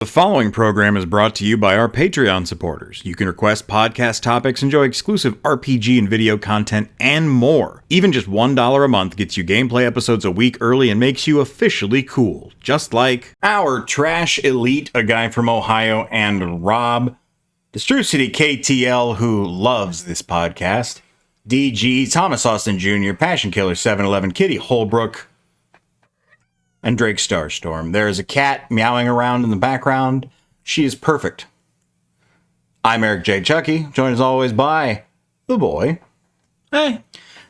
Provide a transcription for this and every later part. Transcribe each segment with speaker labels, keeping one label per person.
Speaker 1: The following program is brought to you by our Patreon supporters. You can request podcast topics, enjoy exclusive RPG and video content, and more. Even just $1 a month gets you gameplay episodes a week early and makes you officially cool. Just like our Trash Elite, a guy from Ohio, and Rob, Distru City KTL, who loves this podcast, DG, Thomas Austin Jr., Passion Killer 711, Kitty Holbrook, and Drake Starstorm. There is a cat meowing around in the background. She is perfect. I'm Eric J. Chucky, joined as always by the boy.
Speaker 2: Hey.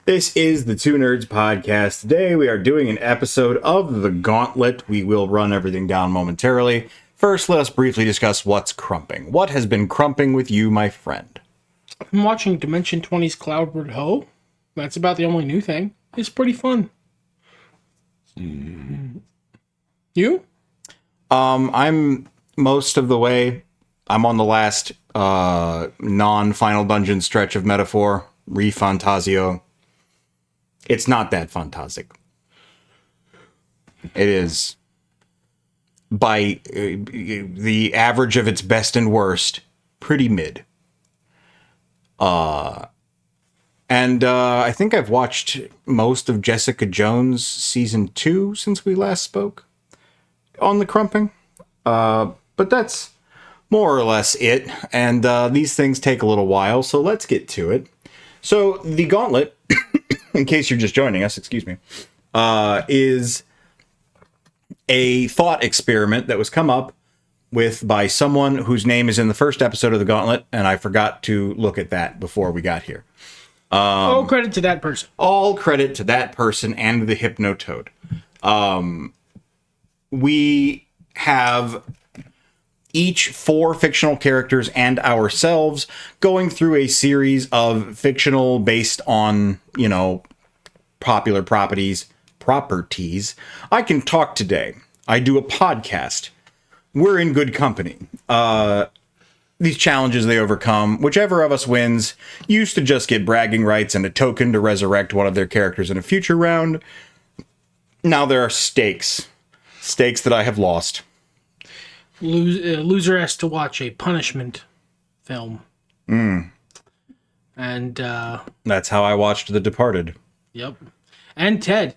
Speaker 1: This is the Two Nerds Podcast. Today we are doing an episode of the Gauntlet. We will run everything down momentarily. First, let us briefly discuss what's crumping. What has been crumping with you, my friend?
Speaker 2: I'm watching Dimension 20's Cloudward Ho. That's about the only new thing. It's pretty fun. You?
Speaker 1: I'm most of the way. I'm on the last non-Final Dungeon stretch of Metaphor, Re-Fantasio. It's not that fantasic. It is, by the average of its best and worst, pretty mid. And I think I've watched most of Jessica Jones season 2 since we last spoke on the crumping. But that's more or less it. And these things take a little while, so let's get to it. So the Gauntlet, in case you're just joining us, excuse me, is a thought experiment that was come up with by someone whose name is in the first episode of the Gauntlet, and I forgot to look at that before we got here.
Speaker 2: All credit to that person.
Speaker 1: All credit to that person and the Hypnotoad. We have each 4 fictional characters and ourselves going through a series of fictional based on, popular properties. I can talk today. I do a podcast. We're in good company. These challenges they overcome, whichever of us wins, used to just get bragging rights and a token to resurrect one of their characters in a future round. Now there are stakes. Stakes that I have lost.
Speaker 2: Loser has to watch a punishment film. And,
Speaker 1: that's how I watched The Departed.
Speaker 2: Yep. And Ted.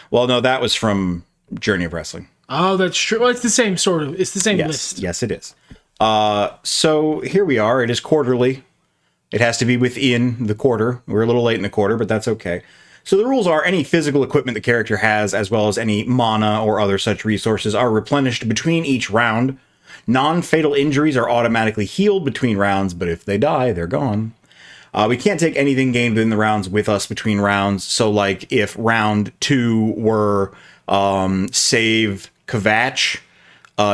Speaker 1: Well, no, that was from Journey of Wrestling.
Speaker 2: Oh, that's true. Well, it's the same sort of. It's the same list.
Speaker 1: Yes, it is. So here we are. It is quarterly. It has to be within the quarter. We're a little late in the quarter, but that's okay. So the rules are any physical equipment the character has, as well as any mana or other such resources, are replenished between each round. Non-fatal injuries are automatically healed between rounds, but if they die, they're gone. We can't take anything gained within the rounds with us between rounds. So, like, if round 2 were save Kvatch,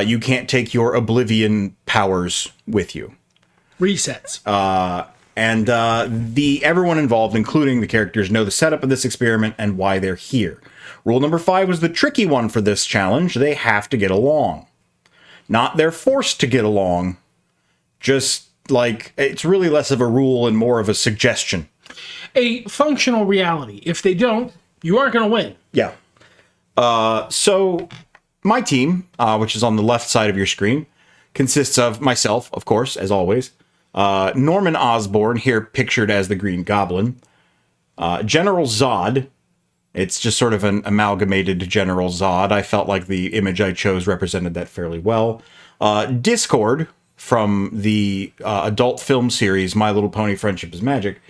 Speaker 1: you can't take your Oblivion powers with you.
Speaker 2: Resets.
Speaker 1: And everyone involved, including the characters, know the setup of this experiment and why they're here. Rule number 5 was the tricky one for this challenge. They have to get along. Not they're forced to get along. Just, like, it's really less of a rule and more of a suggestion.
Speaker 2: A functional reality. If they don't, you aren't going to win.
Speaker 1: Yeah. So my team, which is on the left side of your screen, consists of myself, of course, as always. Norman Osborn, here pictured as the Green Goblin. General Zod. It's just sort of an amalgamated General Zod. I felt like the image I chose represented that fairly well. Discord, from the adult film series My Little Pony Friendship is Magic.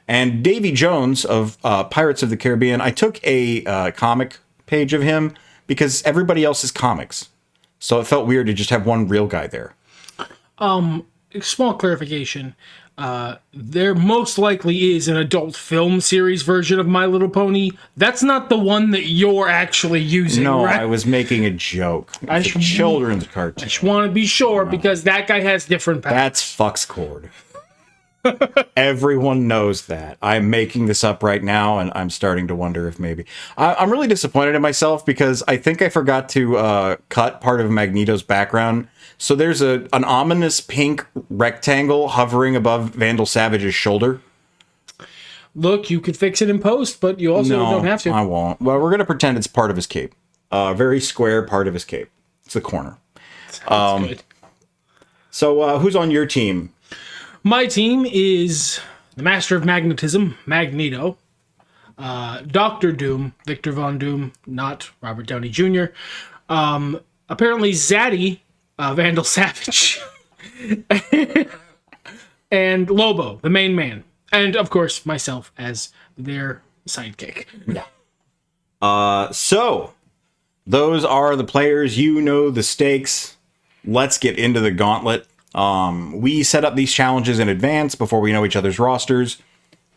Speaker 1: And Davy Jones of Pirates of the Caribbean. I took a comic page of him because everybody else is comics. So it felt weird to just have one real guy there.
Speaker 2: Small clarification. There most likely is an adult film series version of My Little Pony. That's not the one that you're actually using,
Speaker 1: no,
Speaker 2: right?
Speaker 1: I was making a joke. It's a children's cartoon.
Speaker 2: I just want to be sure because that guy has different powers.
Speaker 1: That's Fuxcord. Everyone knows that. I'm making this up right now, and I'm starting to wonder if maybe... I'm really disappointed in myself because I think I forgot to cut part of Magneto's background. So there's an ominous pink rectangle hovering above Vandal Savage's shoulder.
Speaker 2: Look, you could fix it in post, but you also don't have to.
Speaker 1: I won't. Well, we're going to pretend it's part of his cape. A very square part of his cape. It's the corner.
Speaker 2: That's good.
Speaker 1: So who's on your team?
Speaker 2: My team is the Master of Magnetism, Magneto. Dr. Doom, Victor Von Doom, not Robert Downey Jr. Apparently Zaddy, Vandal Savage. And Lobo, the main man. And, of course, myself as their sidekick.
Speaker 1: Yeah. So, those are the players. You know the stakes. Let's get into the gauntlet. We set up these challenges in advance before we know each other's rosters.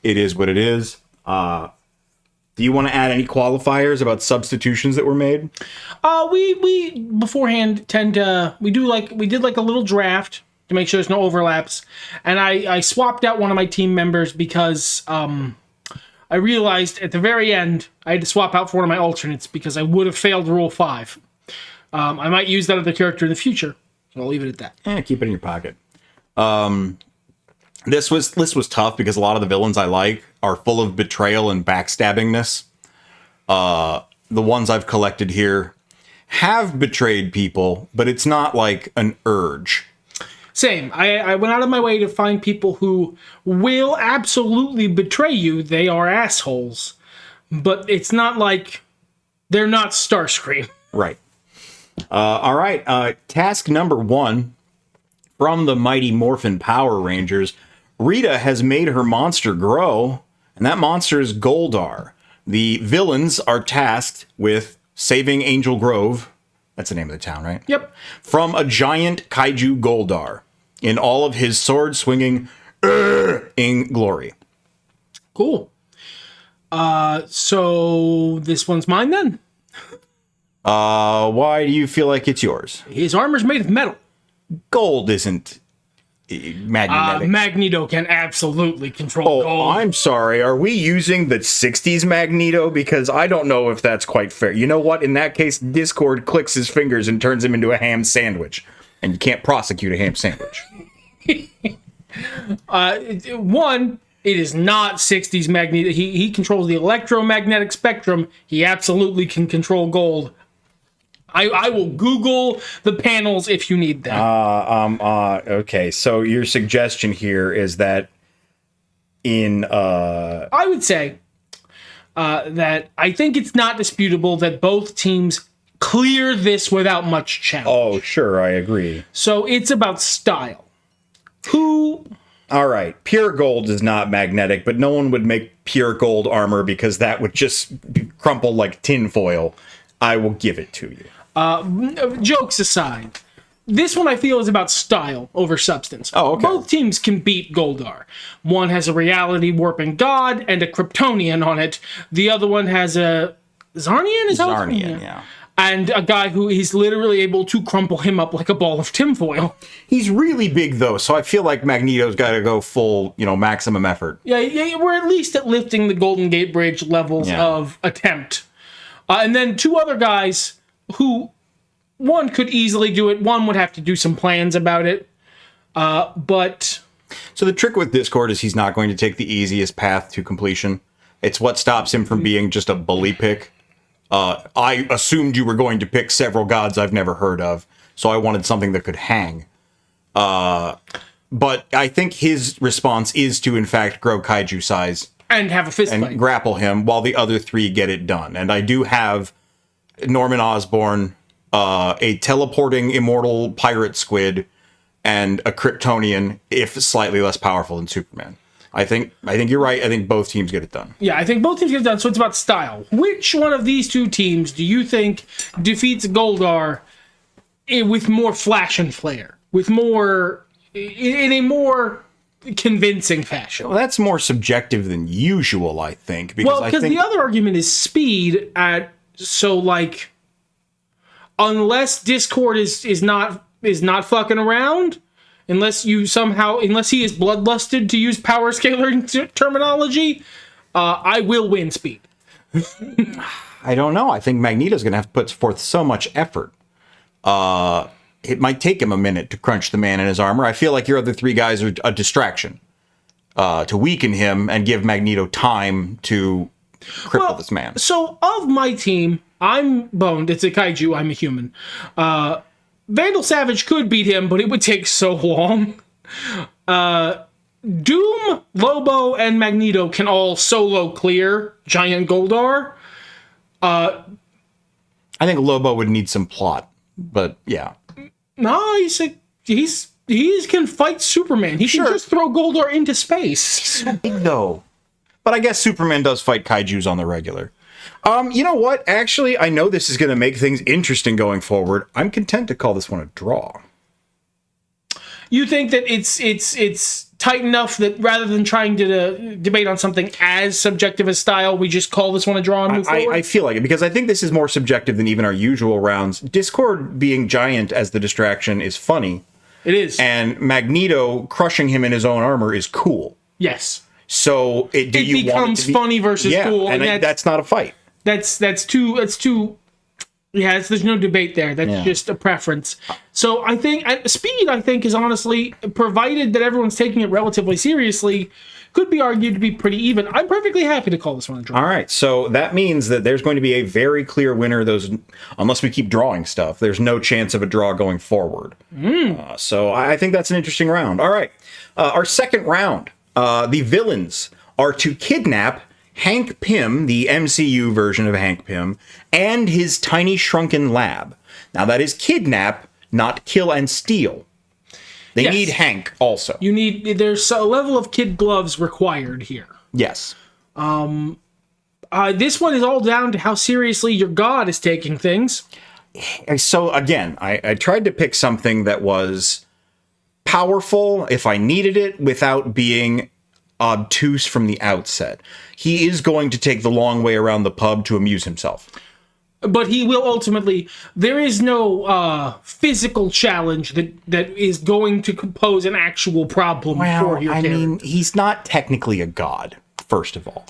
Speaker 1: It is what it is. Do you want to add any qualifiers about substitutions that were made?
Speaker 2: We beforehand we did like a little draft to make sure there's no overlaps, and I swapped out one of my team members because I realized at the very end I had to swap out for one of my alternates because I would have failed Rule 5. I might use that other character in the future, so I'll leave it at that.
Speaker 1: Keep it in your pocket. This was tough because a lot of the villains I like are full of betrayal and backstabbingness. The ones I've collected here have betrayed people, but it's not like an urge.
Speaker 2: Same. I went out of my way to find people who will absolutely betray you. They are assholes. But it's not like they're not Starscream.
Speaker 1: Right. All right. Task number 1 from the Mighty Morphin Power Rangers. Rita has made her monster grow, and that monster is Goldar. The villains are tasked with saving Angel Grove. That's the name of the town, right?
Speaker 2: Yep.
Speaker 1: From a giant kaiju Goldar in all of his sword-swinging in glory.
Speaker 2: Cool. So this one's mine then?
Speaker 1: Why do you feel like it's yours?
Speaker 2: His armor's made of metal.
Speaker 1: Gold isn't magnetic.
Speaker 2: Magneto can absolutely control gold.
Speaker 1: I'm sorry. Are we using the 60s Magneto? Because I don't know if that's quite fair. You know what? In that case, Discord clicks his fingers and turns him into a ham sandwich. And you can't prosecute a ham sandwich.
Speaker 2: One, it is not 60s Magneto. He controls the electromagnetic spectrum. He absolutely can control gold. I will Google the panels if you need them.
Speaker 1: Okay, so your suggestion here is that
Speaker 2: I would say that I think it's not disputable that both teams clear this without much challenge.
Speaker 1: Oh, sure, I agree.
Speaker 2: So it's about style.
Speaker 1: All right, pure gold is not magnetic, but no one would make pure gold armor because that would just crumple like tinfoil. I will give it to you.
Speaker 2: Jokes aside, this one I feel is about style over substance.
Speaker 1: Oh, okay.
Speaker 2: Both teams can beat Goldar. One has a reality warping god and a Kryptonian on it. The other one has a Zarnian?
Speaker 1: Zarnian, yeah.
Speaker 2: And a guy who is literally able to crumple him up like a ball of tinfoil.
Speaker 1: He's really big, though, so I feel like Magneto's got to go full, maximum effort.
Speaker 2: Yeah, we're at least at lifting the Golden Gate Bridge levels of attempt. And then two other guys who, one could easily do it, one would have to do some plans about it. But...
Speaker 1: So the trick with Discord is he's not going to take the easiest path to completion. It's what stops him from being just a bully pick. I assumed you were going to pick several gods I've never heard of, so I wanted something that could hang. But I think his response is to, in fact, grow kaiju size.
Speaker 2: And have a fist fight.
Speaker 1: And grapple him while the other three get it done. And I do have Norman Osborn, a teleporting immortal pirate squid, and a Kryptonian, if slightly less powerful than Superman. I think you're right. I think both teams get it done.
Speaker 2: Yeah, I think both teams get it done, so it's about style. Which one of these two teams do you think defeats Goldar with more flash and flare? With more... in a more convincing fashion?
Speaker 1: Well, that's more subjective than usual, I think.
Speaker 2: Because the other argument is speed unless Discord is not fucking around, unless he is bloodlusted, to use power scalar terminology, I will win speed.
Speaker 1: I don't know. I think Magneto's going to have to put forth so much effort. It might take him a minute to crunch the man in his armor. I feel like your other three guys are a distraction to weaken him and give Magneto time to cripple this man.
Speaker 2: So, of my team, I'm boned. It's a kaiju. I'm a human. Vandal Savage could beat him, but it would take so long. Doom, Lobo, and Magneto can all solo clear Giant Goldar.
Speaker 1: I think Lobo would need some plot, but yeah.
Speaker 2: No, he can fight Superman. He can just throw Goldar into space.
Speaker 1: He's so big though. But I guess Superman does fight kaijus on the regular. You know what? Actually, I know this is going to make things interesting going forward. I'm content to call this one a draw.
Speaker 2: You think that it's tight enough that rather than trying to debate on something as subjective as style, we just call this one a draw and move forward?
Speaker 1: I feel like it, because I think this is more subjective than even our usual rounds. Discord being giant as the distraction is funny.
Speaker 2: It is.
Speaker 1: And Magneto crushing him in his own armor is cool.
Speaker 2: Yes.
Speaker 1: So
Speaker 2: it becomes funny versus cool.
Speaker 1: And that's not a fight.
Speaker 2: That's too. Yeah, there's no debate there. That's just a preference. So I think speed, is honestly, provided that everyone's taking it relatively seriously, could be argued to be pretty even. I'm perfectly happy to call this one a draw.
Speaker 1: All right, so that means that there's going to be a very clear winner. Unless we keep drawing stuff, there's no chance of a draw going forward. So I think that's an interesting round. All right, our second round, the villains are to kidnap Hank Pym, the MCU version of Hank Pym, and his tiny shrunken lab. Now that is kidnap, not kill and steal. They need Hank also.
Speaker 2: There's a level of kid gloves required here.
Speaker 1: Yes.
Speaker 2: This one is all down to how seriously your god is taking things.
Speaker 1: So again, I tried to pick something that was powerful if I needed it without being obtuse from the outset. He is going to take the long way around the pub to amuse himself.
Speaker 2: But he will ultimately... There is no physical challenge that is going to pose an actual problem for your character. I mean,
Speaker 1: he's not technically a god, first of all.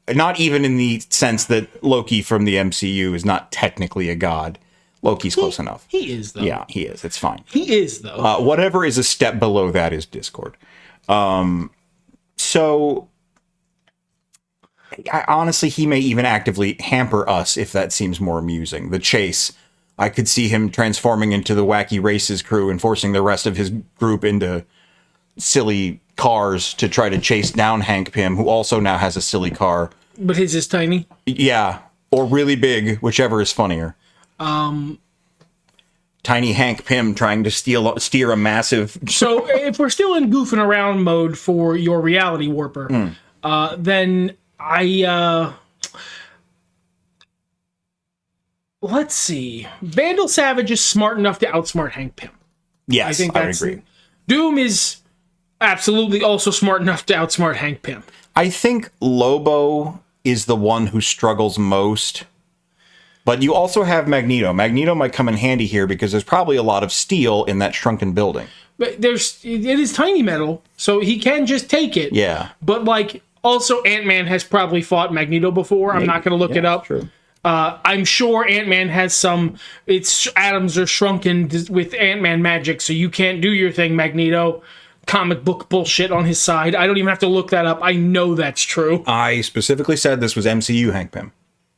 Speaker 1: Not even in the sense that Loki from the MCU is not technically a god. Loki's close enough.
Speaker 2: He is, though.
Speaker 1: Yeah, he is. It's fine.
Speaker 2: He is, though.
Speaker 1: Whatever is a step below that is Discord. So... honestly, he may even actively hamper us if that seems more amusing. The chase, I could see him transforming into the Wacky Races crew and forcing the rest of his group into silly cars to try to chase down Hank Pym, who also now has a silly car.
Speaker 2: But his is tiny?
Speaker 1: Yeah, or really big, whichever is funnier. Tiny Hank Pym trying to steer a massive...
Speaker 2: So, if we're still in goofing around mode for your reality warper, then... let's see. Vandal Savage is smart enough to outsmart Hank Pym.
Speaker 1: Yes, I would agree.
Speaker 2: Doom is absolutely also smart enough to outsmart Hank Pym.
Speaker 1: I think Lobo is the one who struggles most. But you also have Magneto. Magneto might come in handy here because there's probably a lot of steel in that shrunken building.
Speaker 2: But it is tiny metal, so he can just take it.
Speaker 1: Yeah.
Speaker 2: But also, Ant-Man has probably fought Magneto before. I'm not going to look it up.
Speaker 1: True.
Speaker 2: I'm sure Ant-Man has its atoms are shrunken with Ant-Man magic, so you can't do your thing, Magneto. Comic book bullshit on his side. I don't even have to look that up. I know that's true.
Speaker 1: I specifically said this was MCU Hank Pym.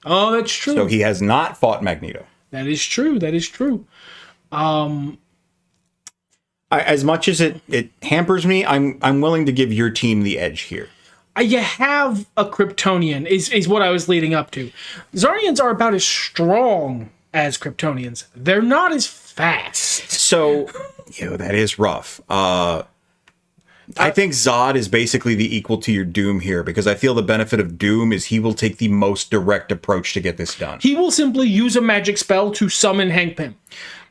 Speaker 2: Oh, that's true.
Speaker 1: So he has not fought Magneto.
Speaker 2: That is true.
Speaker 1: As much as it hampers me, I'm willing to give your team the edge here.
Speaker 2: You have a Kryptonian, is what I was leading up to. Zarnians are about as strong as Kryptonians. They're not as fast.
Speaker 1: So, that is rough. I think Zod is basically the equal to your Doom here, because I feel the benefit of Doom is he will take the most direct approach to get this done.
Speaker 2: He will simply use a magic spell to summon Hank Pym.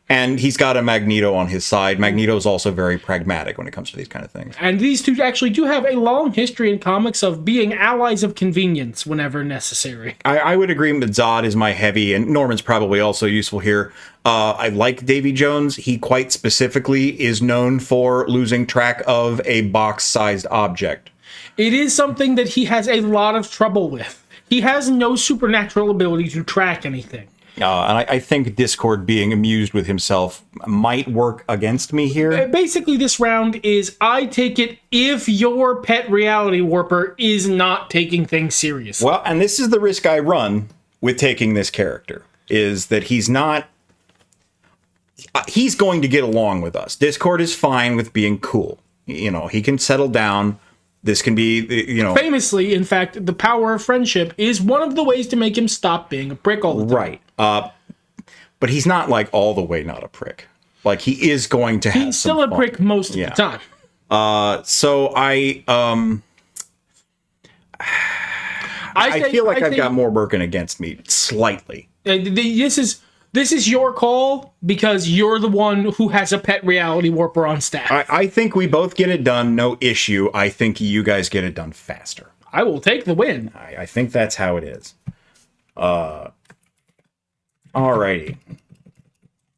Speaker 1: And he's got a Magneto on his side. Magneto's also very pragmatic when it comes to these kind of things.
Speaker 2: And these two actually do have a long history in comics of being allies of convenience whenever necessary.
Speaker 1: I would agree that Zod is my heavy, and Norman's probably also useful here. I like Davy Jones. He quite specifically is known for losing track of a box-sized object.
Speaker 2: It is something that he has a lot of trouble with. He has no supernatural ability to track anything.
Speaker 1: And I think Discord being amused with himself might work against me here.
Speaker 2: Basically, this round is, I take it if your pet reality warper is not taking things seriously.
Speaker 1: Well, and this is the risk I run with taking this character, is that he's not he's going to get along with us. Discord is fine with being cool. You know, he can settle down. This can be, you know...
Speaker 2: Famously, in fact, the power of friendship is one of the ways to make him stop being a prick all the time.
Speaker 1: Right. But he's not, like, all the way not a prick. Like, he is going to have
Speaker 2: He's still a prick most of the time.
Speaker 1: So I feel like I've got more working against me, slightly.
Speaker 2: This is your call because you're the one who has a pet reality warper on staff.
Speaker 1: I think we both get it done, no issue. I think you guys get it done faster.
Speaker 2: I will take the win.
Speaker 1: I think that's how it is. Alrighty.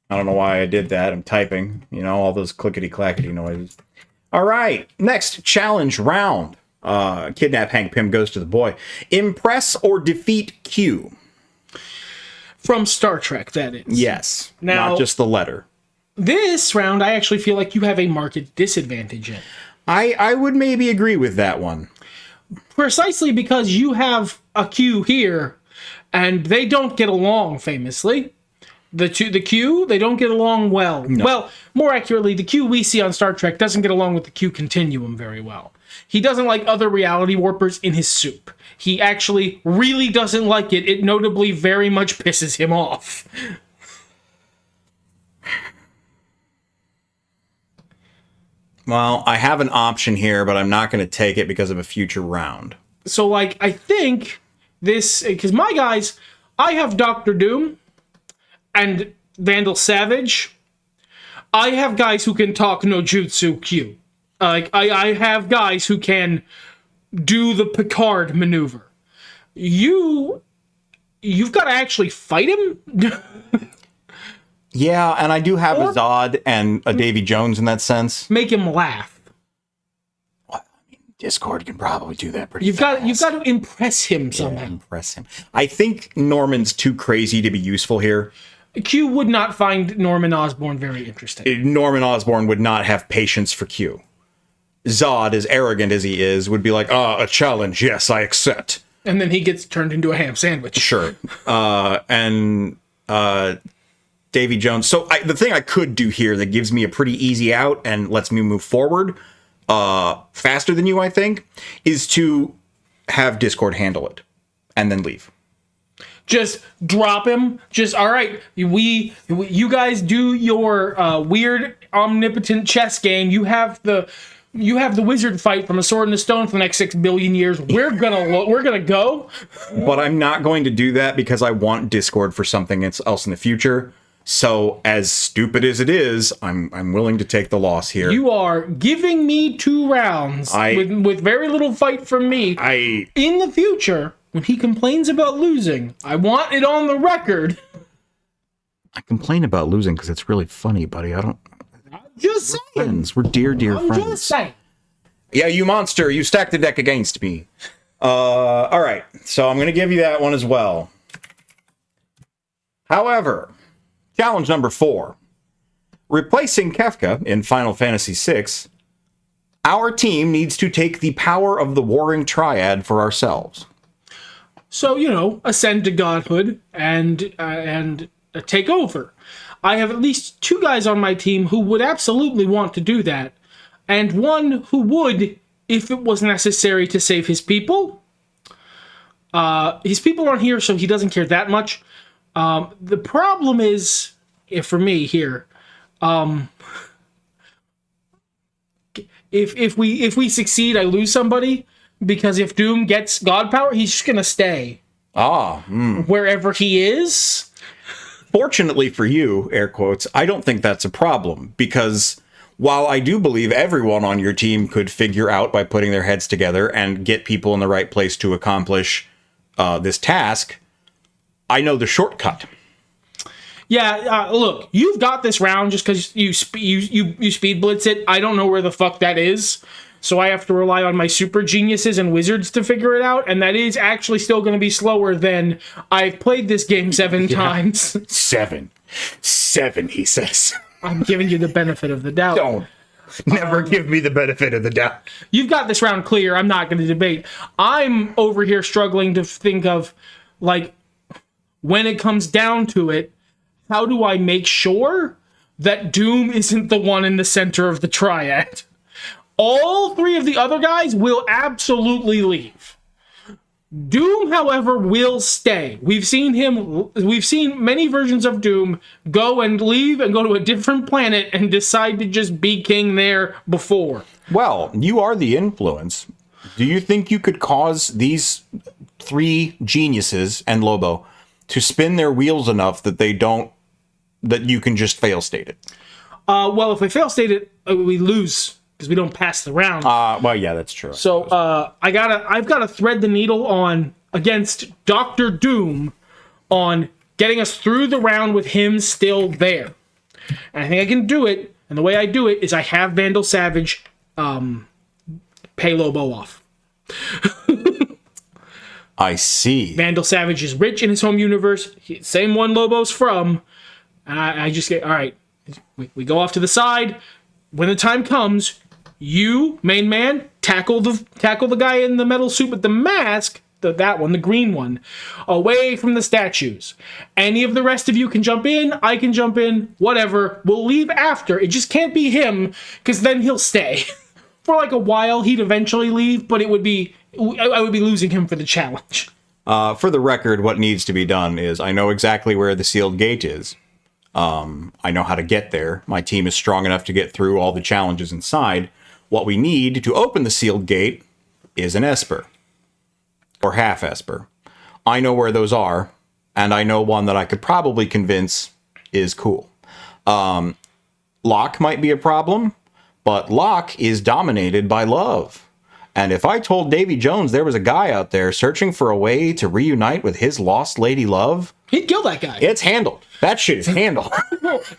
Speaker 1: I don't know why I did that. I'm typing, you know, all those clickety-clackety noises. All right, next challenge round. Kidnap Hank Pym goes to the boy. Impress or defeat Q.
Speaker 2: From Star Trek, that is.
Speaker 1: Yes,
Speaker 2: now,
Speaker 1: not just the letter.
Speaker 2: This round, I actually feel like you have a marked disadvantage in.
Speaker 1: I would maybe agree with that one.
Speaker 2: Precisely because you have a Q here, and they don't get along, famously. The Q, they don't get along well. No. Well, more accurately, the Q we see on Star Trek doesn't get along with the Q continuum very well. He doesn't like other reality warpers in his soup. He actually really doesn't like it. It notably very much pisses him off.
Speaker 1: Well, I have an option here, but I'm not going to take it because of a future round.
Speaker 2: So, like, I think this... Because my guys, I have Dr. Doom and Vandal Savage. I have guys who can talk no jutsu Q. Like, I have guys who can do the Picard maneuver. You've got to actually fight him?
Speaker 1: Yeah, and I do have a Zod and a Davy Jones in that sense.
Speaker 2: Make him laugh.
Speaker 1: Well, I mean, Discord can probably do that pretty fast.
Speaker 2: You've got to impress him somehow.
Speaker 1: Yeah, impress him. I think Norman's too crazy to be useful here.
Speaker 2: Q would not find Norman Osborn very interesting.
Speaker 1: Norman Osborn would not have patience for Q. Zod, as arrogant as he is, would be like, a challenge, yes, I accept.
Speaker 2: And then he gets turned into a ham sandwich.
Speaker 1: Sure. And Davy Jones. So the thing I could do here that gives me a pretty easy out and lets me move forward faster than you, I think, is to have Discord handle it and then leave.
Speaker 2: Just drop him. Just, all right, you guys do your weird omnipotent chess game. You have the wizard fight from A Sword in the Stone for the next 6 billion years. We're gonna go.
Speaker 1: But I'm not going to do that because I want Discord for something else in the future. So, as stupid as it is, I'm willing to take the loss here.
Speaker 2: You are giving me 2 rounds with very little fight from me. In the future, when he complains about losing, I want it on the record.
Speaker 1: I complain about losing because it's really funny, buddy. I'm
Speaker 2: just saying.
Speaker 1: Friends. We're dear friends.
Speaker 2: I'm just saying.
Speaker 1: Yeah, you monster. You stacked the deck against me. All right. So I'm going to give you that one as well. However, challenge number 4. Replacing Kefka in Final Fantasy VI, our team needs to take the power of the Warring Triad for ourselves.
Speaker 2: So, ascend to godhood and take over. I have at least 2 guys on my team who would absolutely want to do that, and one who would if it was necessary to save his people. His people aren't here, so he doesn't care that much. The problem is, for me here, if we succeed, I lose somebody, because if Doom gets god power, he's just gonna stay wherever he is.
Speaker 1: Fortunately for you, air quotes, I don't think that's a problem, because while I do believe everyone on your team could figure out by putting their heads together and get people in the right place to accomplish this task, I know the shortcut.
Speaker 2: Yeah, look, you've got this round just because you speed blitz it. I don't know where the fuck that is, so I have to rely on my super geniuses and wizards to figure it out, and that is actually still going to be slower than I've played this game 7 times.
Speaker 1: 7, he says.
Speaker 2: I'm giving you the benefit of the doubt.
Speaker 1: Don't. Never give me the benefit of the doubt.
Speaker 2: You've got this round clear. I'm not going to debate. I'm over here struggling to think of, like, when it comes down to it, how do I make sure that Doom isn't the one in the center of the triad. All three of the other guys will absolutely leave. Doom, however, will stay. We've seen many versions of Doom go and leave and go to a different planet and decide to just be king there before.
Speaker 1: Well, you are the influence. Do you think you could cause these three geniuses and Lobo to spin their wheels enough that you can just fail state it?
Speaker 2: Well, if we fail state it, we lose because we don't pass the round.
Speaker 1: Well, yeah, that's true.
Speaker 2: So I've got to thread the needle on against Dr. Doom on getting us through the round with him still there. And I think I can do it. And the way I do it is I have Vandal Savage pay Lobo off.
Speaker 1: I see.
Speaker 2: Vandal Savage is rich in his home universe. Same one Lobo's from. And I just get, all right, we go off to the side. When the time comes, you, main man, tackle the guy in the metal suit with the mask, that one, the green one, away from the statues. Any of the rest of you can jump in. I can jump in. Whatever. We'll leave after. It just can't be him, because then he'll stay. For like a while, he'd eventually leave, but I would be losing him for the challenge.
Speaker 1: For the record, what needs to be done is I know exactly where the sealed gate is. I know how to get there. My team is strong enough to get through all the challenges inside. What we need to open the sealed gate is an Esper. Or half Esper. I know where those are, and I know one that I could probably convince is cool. Locke might be a problem, but Locke is dominated by love. And if I told Davy Jones there was a guy out there searching for a way to reunite with his lost lady love,
Speaker 2: he'd kill that guy.
Speaker 1: It's handled. That shit is handled.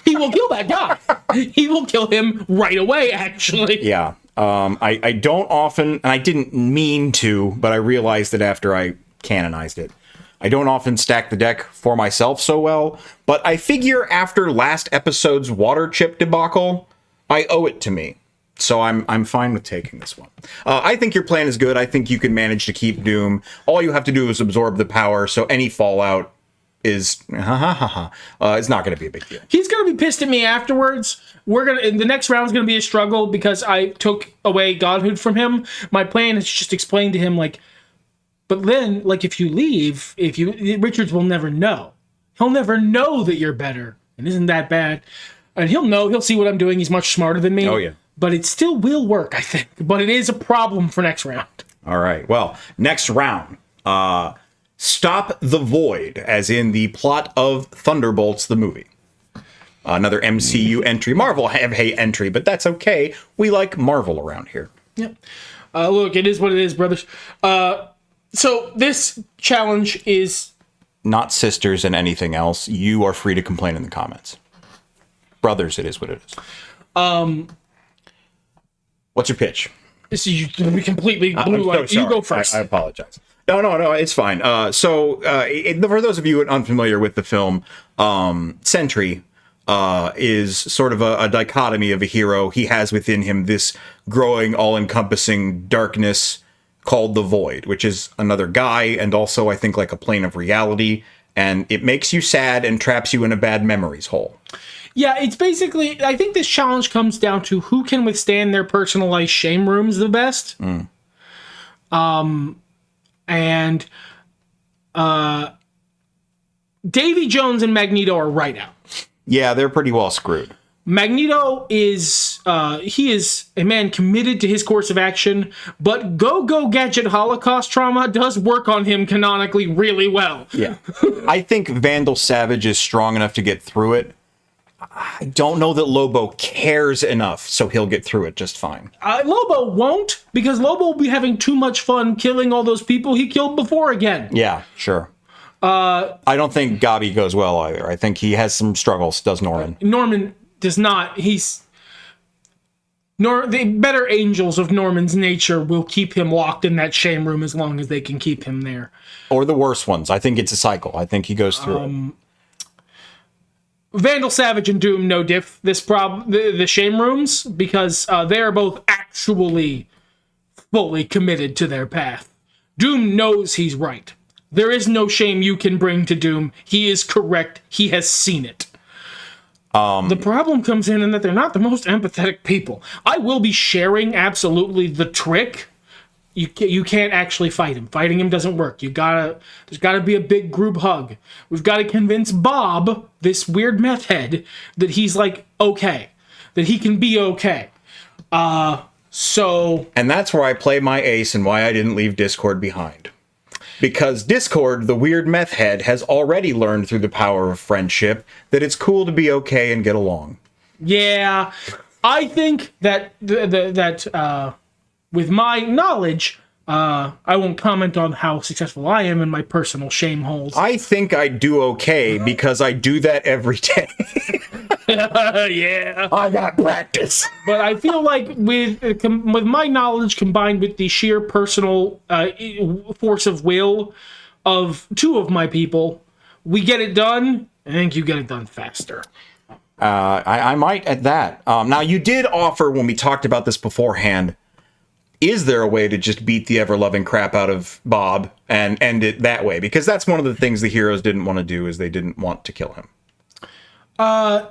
Speaker 2: He will kill that guy. He will kill him right away, actually.
Speaker 1: Yeah. I don't often, and I didn't mean to, but I realized it after I canonized it. I don't often stack the deck for myself so well, but I figure after last episode's water chip debacle, I owe it to me. So I'm fine with taking this one. I think your plan is good. I think you can manage to keep Doom. All you have to do is absorb the power, so any fallout is it's not going to be a big deal.
Speaker 2: He's going to be pissed at me afterwards. The next round is going to be a struggle because I took away godhood from him. My plan is just explain to him but then if you leave, Richards will never know. He'll never know that you're better, and isn't that bad? And he'll see what I'm doing. He's much smarter than me.
Speaker 1: Oh yeah.
Speaker 2: But it still will work, I think. But it is a problem for next round.
Speaker 1: All right. Well, next round. Stop the Void, as in the plot of Thunderbolts, the movie. Another MCU entry. Marvel have hate entry, but that's okay. We like Marvel around here.
Speaker 2: Yep. Look, it is what it is, brothers. So this challenge is...
Speaker 1: not sisters and anything else. You are free to complain in the comments. Brothers, it is what it is. What's your pitch?
Speaker 2: This is completely blue.
Speaker 1: I'm so sorry.
Speaker 2: You go first.
Speaker 1: I apologize. No, it's fine. For those of you unfamiliar with the film, Sentry is sort of a dichotomy of a hero. He has within him this growing, all-encompassing darkness called the Void, which is another guy, and also, I think, like a plane of reality, and it makes you sad and traps you in a bad memories hole.
Speaker 2: Yeah, it's basically, I think this challenge comes down to who can withstand their personalized shame rooms the best. And Davy Jones and Magneto are right out.
Speaker 1: Yeah, they're pretty well screwed.
Speaker 2: Magneto is, he is a man committed to his course of action, but Go-Go Gadget Holocaust trauma does work on him canonically really well.
Speaker 1: Yeah. I think Vandal Savage is strong enough to get through it. I don't know that Lobo cares enough, so he'll get through it just fine.
Speaker 2: Lobo won't, because Lobo will be having too much fun killing all those people he killed before again.
Speaker 1: Yeah, sure. I don't think Gabi goes well either. I think he has some struggles, does Norman.
Speaker 2: Norman does not. The better angels of Norman's nature will keep him locked in that shame room as long as they can keep him there.
Speaker 1: Or the worse ones. I think it's a cycle. I think he goes through it.
Speaker 2: Vandal Savage and Doom no diff the shame rooms, because they are both actually fully committed to their path. Doom knows he's right. There is no shame you can bring to Doom. He is correct. He has seen it. The problem comes in that they're not the most empathetic people. I will be sharing absolutely the trick. You can't actually fight him. Fighting him doesn't work. There's gotta be a big group hug. We've got to convince Bob, this weird meth head, that he's like okay, that he can be okay. And
Speaker 1: that's where I play my ace and why I didn't leave Discord behind. Because Discord, the weird meth head, has already learned through the power of friendship that it's cool to be okay and get along.
Speaker 2: Yeah, I think that with my knowledge, I won't comment on how successful I am in my personal shame holes.
Speaker 1: I think I do okay because I do that every day.
Speaker 2: Yeah,
Speaker 1: I got practice.
Speaker 2: But I feel like with my knowledge combined with the sheer personal force of will of two of my people, we get it done. I think you get it done faster.
Speaker 1: I might at that. Now, you did offer when we talked about this beforehand, is there a way to just beat the ever-loving crap out of Bob and end it that way? Because that's one of the things the heroes didn't want to do, is they didn't want to kill him.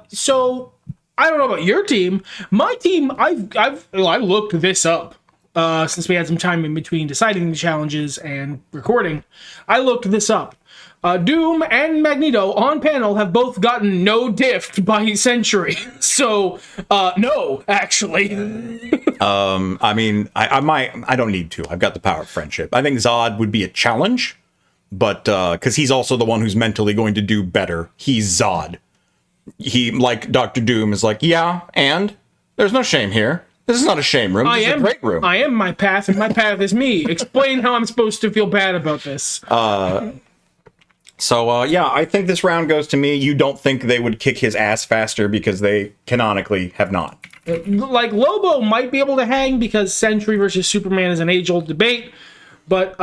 Speaker 2: So I don't know about your team. My team, I looked this up since we had some time in between deciding the challenges and recording. I looked this up. Doom and Magneto on panel have both gotten no diffed by Sentry. So, no, actually.
Speaker 1: I mean, I don't need to. I've got the power of friendship. I think Zod would be a challenge, but, because he's also the one who's mentally going to do better. He's Zod. He, like Dr. Doom, is like, yeah, and there's no shame here. This is not a shame room. This is a great room.
Speaker 2: I am my path, and my path is me. Explain how I'm supposed to feel bad about this.
Speaker 1: So, yeah, I think this round goes to me. You don't think they would kick his ass faster because they canonically have not.
Speaker 2: Like, Lobo might be able to hang because Sentry versus Superman is an age-old debate, but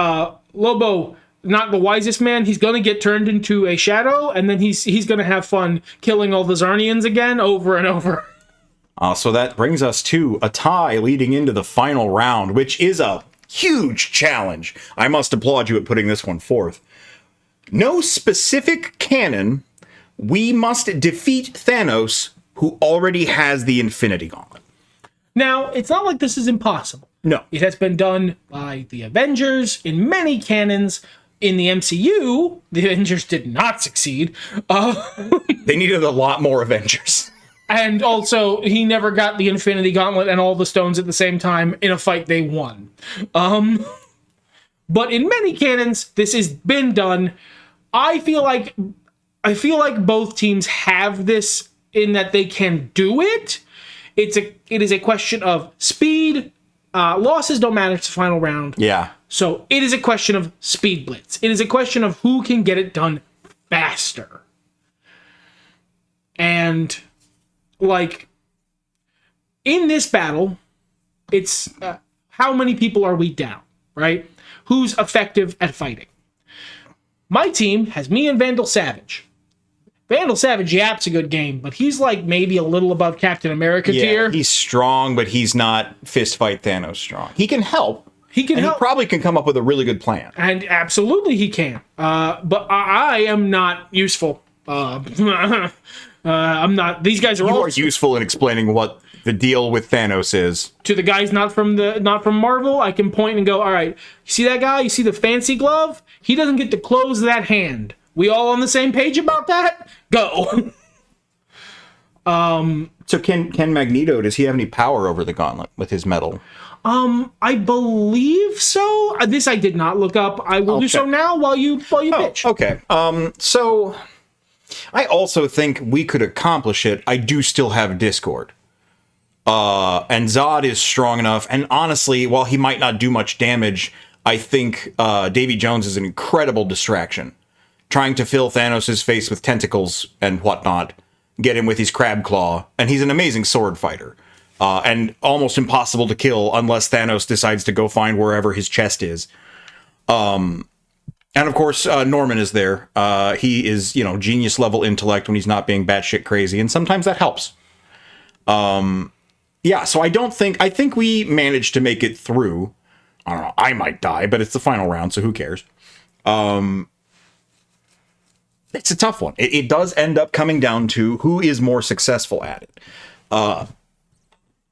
Speaker 2: Lobo, not the wisest man, he's going to get turned into a shadow, and then he's going to have fun killing all the Zarnians again over and over.
Speaker 1: So that brings us to a tie leading into the final round, which is a huge challenge. I must applaud you at putting this one forth. No specific canon, we must defeat Thanos, who already has the Infinity Gauntlet.
Speaker 2: Now, it's not like this is impossible.
Speaker 1: No.
Speaker 2: It has been done by the Avengers in many canons. In the MCU, the Avengers did not succeed.
Speaker 1: They needed a lot more Avengers.
Speaker 2: And also, he never got the Infinity Gauntlet and all the stones at the same time in a fight they won. But in many canons, this has been done. I feel like both teams have this in that they can do it. It is a question of speed. Losses don't matter. It's the final round.
Speaker 1: Yeah.
Speaker 2: So it is a question of speed blitz. It is a question of who can get it done faster. And, like, in this battle, it's how many people are we down, right? Who's effective at fighting? My team has me and Vandal Savage. Vandal Savage, yap's a good game, but he's like maybe a little above Captain America tier.
Speaker 1: He's strong, but he's not fist fight Thanos strong. He can help.
Speaker 2: He
Speaker 1: probably can come up with a really good plan.
Speaker 2: And absolutely he can. But I am not useful. I'm not. These guys are all
Speaker 1: useful in explaining what the deal with Thanos is.
Speaker 2: To the guys not from Marvel, I can point and go, all right, you see that guy? You see the fancy glove? He doesn't get to close that hand. We all on the same page about that? Go.
Speaker 1: So can Magneto, does he have any power over the gauntlet with his metal?
Speaker 2: I believe so. This I did not look up. I will do so now while you pitch.
Speaker 1: Okay. So I also think we could accomplish it. I do still have Discord. And Zod is strong enough. And honestly, while he might not do much damage, I think Davy Jones is an incredible distraction. Trying to fill Thanos' face with tentacles and whatnot, get him with his crab claw, and he's an amazing sword fighter. And almost impossible to kill unless Thanos decides to go find wherever his chest is. And of course, Norman is there. He is, genius level intellect when he's not being batshit crazy, and sometimes that helps. Yeah, so I think we managed to make it through. I don't know, I might die, but it's the final round, so who cares? It's a tough one. It does end up coming down to who is more successful at it.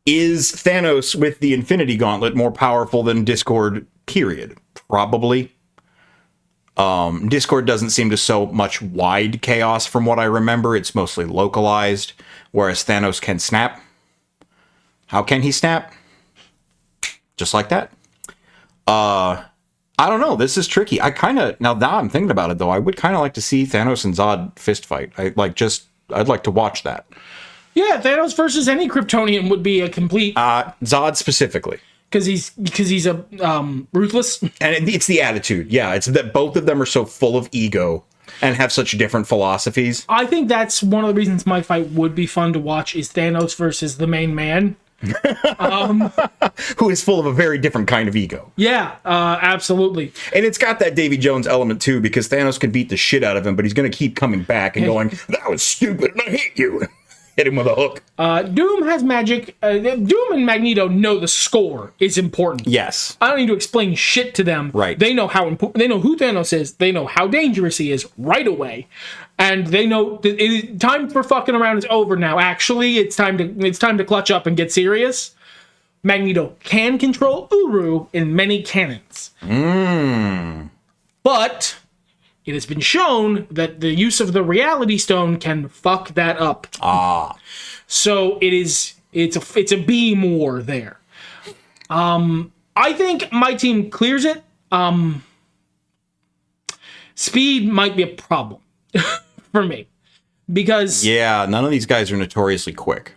Speaker 1: Is Thanos with the Infinity Gauntlet more powerful than Discord, period? Probably. Discord doesn't seem to so much wide chaos from what I remember. It's mostly localized, whereas Thanos can snap. How can he snap? Just like that. I don't know. This is tricky. Now that I'm thinking about it, though, I would kind of like to see Thanos and Zod fist fight. I'd like to watch that.
Speaker 2: Yeah, Thanos versus any Kryptonian would be a complete...
Speaker 1: Zod specifically.
Speaker 2: Because he's a ruthless.
Speaker 1: And it's the attitude. Yeah, it's that both of them are so full of ego and have such different philosophies.
Speaker 2: I think that's one of the reasons my fight would be fun to watch is Thanos versus the main man.
Speaker 1: Who is full of a very different kind of ego.
Speaker 2: Yeah, absolutely.
Speaker 1: And it's got that Davy Jones element too, because Thanos can beat the shit out of him, but he's going to keep coming back and going, that was stupid and I hate you. Hit him with a hook.
Speaker 2: Doom has magic. Doom and Magneto know the score is important.
Speaker 1: Yes.
Speaker 2: I don't need to explain shit to them.
Speaker 1: Right.
Speaker 2: They know how important. They know who Thanos is. They know how dangerous he is right away, and they know that time for fucking around is over now. Actually, it's time to clutch up and get serious. Magneto can control Uru in many canons. But it has been shown that the use of the Reality Stone can fuck that up. So it's a beam war there. I think my team clears it. Speed might be a problem for me because
Speaker 1: none of these guys are notoriously quick.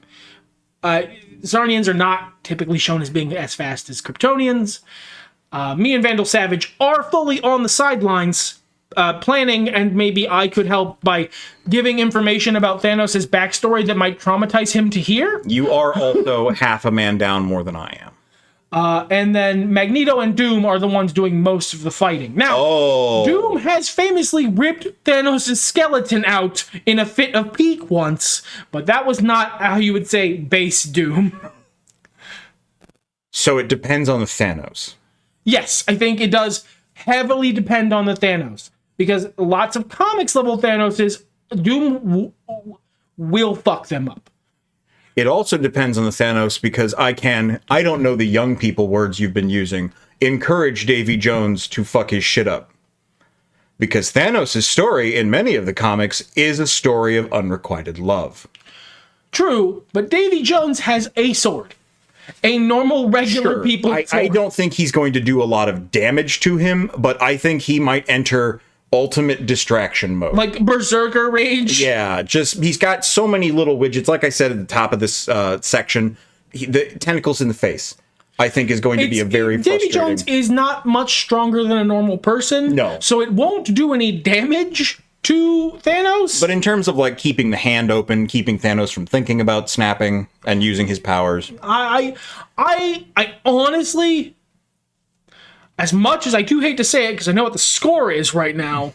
Speaker 2: Zarnians are not typically shown as being as fast as Kryptonians. Me and Vandal Savage are fully on the sidelines. Planning, and maybe I could help by giving information about Thanos' backstory that might traumatize him to hear.
Speaker 1: You are also half a man down more than I am.
Speaker 2: And then Magneto and Doom are the ones doing most of the fighting. Now, Doom has famously ripped Thanos' skeleton out in a fit of pique once, but that was not how you would say base Doom.
Speaker 1: So it depends on the Thanos.
Speaker 2: Yes, I think it does heavily depend on the Thanos. Because lots of comics level Thanos Doom will fuck them up.
Speaker 1: It also depends on the Thanos because I don't know the young people words you've been using, encourage Davy Jones to fuck his shit up. Because Thanos' story in many of the comics is a story of unrequited love.
Speaker 2: True, but Davy Jones has a sword. A normal, regular people sword.
Speaker 1: I don't think he's going to do a lot of damage to him, but I think he might enter ultimate distraction mode.
Speaker 2: Like Berserker Rage?
Speaker 1: Yeah, he's got so many little widgets. Like I said at the top of this section, the tentacles in the face, I think, is going to be a very frustrating...
Speaker 2: Davy Jones is not much stronger than a normal person.
Speaker 1: No.
Speaker 2: So it won't do any damage to Thanos.
Speaker 1: But in terms of, like, keeping the hand open, keeping Thanos from thinking about snapping and using his powers...
Speaker 2: I honestly... As much as I do hate to say it, because I know what the score is right now,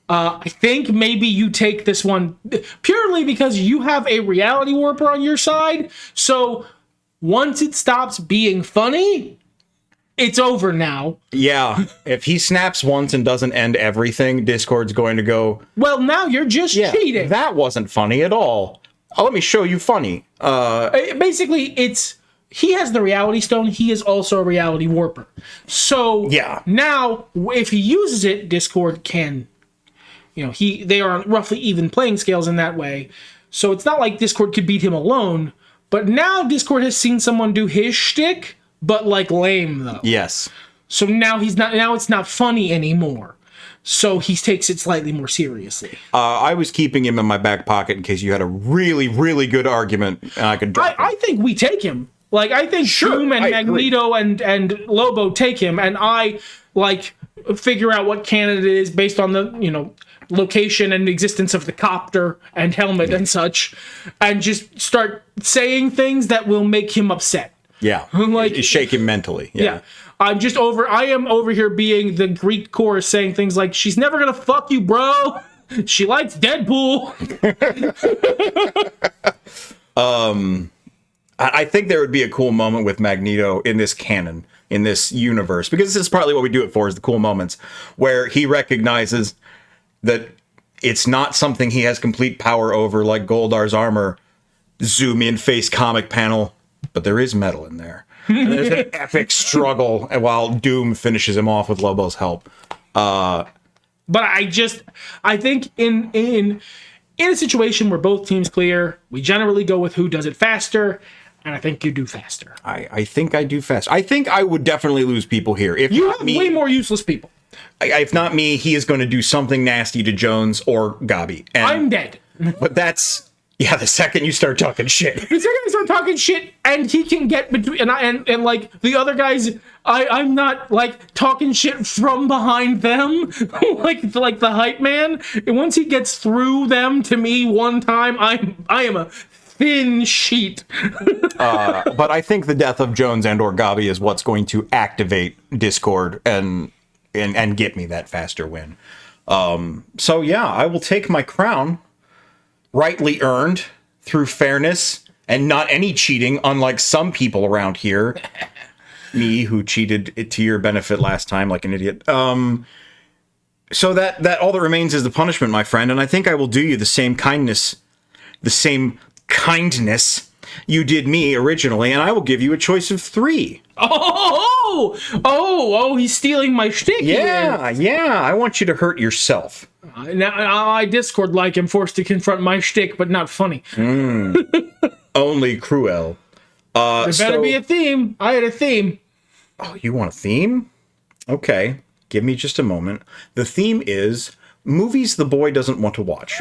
Speaker 2: I think maybe you take this one purely because you have a reality warper on your side. So once it stops being funny, it's over now.
Speaker 1: Yeah, if he snaps once and doesn't end everything, Discord's going to go,
Speaker 2: well, now you're just cheating.
Speaker 1: That wasn't funny at all. Let me show you funny.
Speaker 2: Basically, he has the Reality Stone. He is also a reality warper. So now, if he uses it, Discord can, they are on roughly even playing scales in that way. So it's not like Discord could beat him alone. But now Discord has seen someone do his shtick, but like lame though.
Speaker 1: Yes.
Speaker 2: So now it's not funny anymore. So he takes it slightly more seriously.
Speaker 1: I was keeping him in my back pocket in case you had a really, really good argument and I could drop him.
Speaker 2: I think we take him. Like, I think Doom and Magneto and Lobo take him, and I, figure out what canon it is based on the, location and existence of the copter and helmet and such, and just start saying things that will make him upset.
Speaker 1: Yeah. Shake him mentally. Yeah.
Speaker 2: I am over here being the Greek chorus saying things like, she's never gonna fuck you, bro. She likes Deadpool.
Speaker 1: I think there would be a cool moment with Magneto in this canon, in this universe, because this is partly what we do it for, is the cool moments, where he recognizes that it's not something he has complete power over like Goldar's armor. Zoom in face comic panel, but there is metal in there. And there's an epic struggle while Doom finishes him off with Lobo's help.
Speaker 2: But I think in a situation where both teams clear, we generally go with who does it faster, and I think you do faster.
Speaker 1: I think I do faster. I think I would definitely lose people here. If
Speaker 2: you have way more useless people.
Speaker 1: If not me, he is going to do something nasty to Jones or Gabi. And,
Speaker 2: I'm dead.
Speaker 1: But that's... Yeah, the second you start talking shit.
Speaker 2: The second you start talking shit, and he can get between, and like the other guys, I'm not like talking shit from behind them, like the hype man. And once he gets through them to me one time, I am a thin sheet.
Speaker 1: But I think the death of Jones and or Gabi is what's going to activate Discord and get me that faster win. So yeah, I will take my crown. Rightly earned through fairness and not any cheating, unlike some people around here. Me, who cheated it to your benefit last time like an idiot. So that all that remains is the punishment, my friend, and I think I will do you the same kindness you did me originally, and I will give you a choice of 3.
Speaker 2: Oh, he's stealing my shtick.
Speaker 1: Yeah, I want you to hurt yourself.
Speaker 2: Now I Discord like am forced to confront my shtick, but not funny.
Speaker 1: Only cruel.
Speaker 2: There better be a theme. I had a theme.
Speaker 1: Oh, you want a theme? Okay, give me just a moment. The theme is movies the boy doesn't want to watch.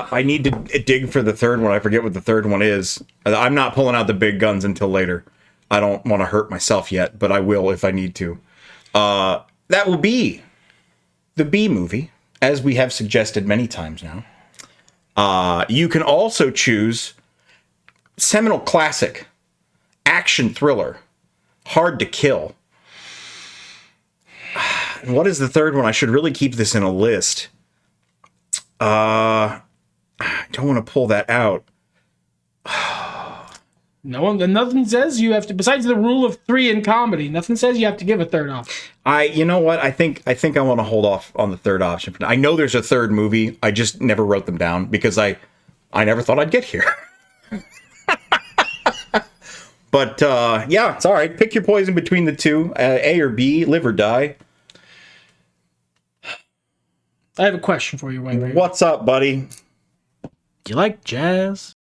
Speaker 1: I need to dig for the third one. I forget what the third one is. I'm not pulling out the big guns until later. I don't want to hurt myself yet, but I will if I need to. That will be the B movie, as we have suggested many times now. You can also choose seminal classic, action thriller, hard to kill. And what is the third one? I should really keep this in a list. I don't want to pull that out.
Speaker 2: Nothing says you have to, besides the rule of 3 in comedy, nothing says you have to give a third option.
Speaker 1: You know what? I think I want to hold off on the third option. I know there's a third movie. I just never wrote them down because I never thought I'd get here. But yeah, it's all right. Pick your poison between the two, A or B, live or die.
Speaker 2: I have a question for you, Wayne.
Speaker 1: What's up, buddy?
Speaker 2: Do you like jazz?